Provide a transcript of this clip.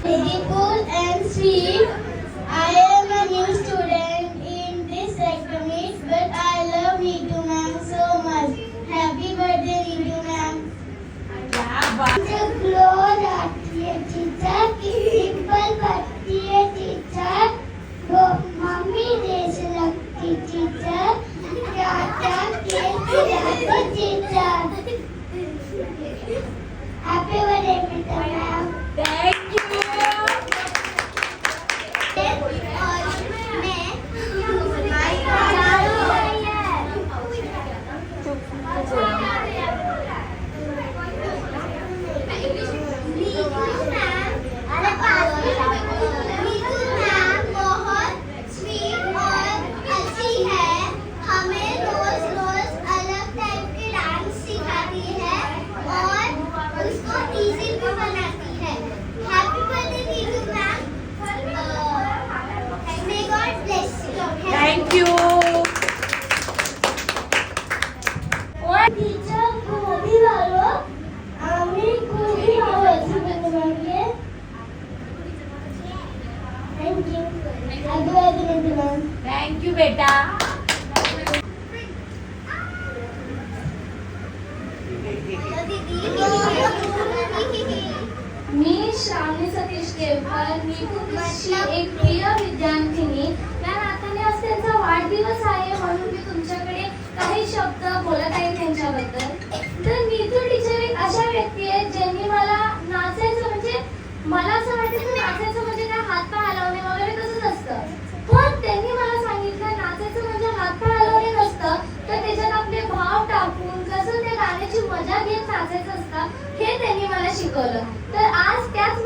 Beautiful and sweet. I am a new student in this academy, but I love Neetu ma'am so much. Happy birthday, Neetu ma'am. Glow आती है teacher की simple बनती है teacher वो mummy जैसे लगती teacher क्या क्या खिलाती teacher happy birthday Neetu ma'am thank you. Thank you. Teacher खूबी वालो आम्ही खूबी आवडली तुम्हाला thank you happy birthday Neetu ma'am thank you बेटा। मी श्रावणी सतीश केळकर नीतूची एक प्रिय विद्यार्थिनी या नात्याने आज त्यांचा वाढदिवस आहे म्हणून मी तुमच्याकडे काही शब्द बोलत आहे त्यांच्याबद्दल। तर नीतू टीचर एक अशा व्यक्ती आहे ज्यांनी मला नाचायचं म्हणजे मला असं वाटतं की नाचायचं म्हणजे काय हातपाय हलवणे वगैरे तसंच असतं, पण त्यांनी मला सांगितलं नाचायचं म्हणजे हातपाय हलवणे नसतं तर त्याच्यात आपले भाव टाकून कसं त्या गाण्याची मजा घेत नाचायचं असतं हे त्यांनी मला शिकवलं। तर आज त्याच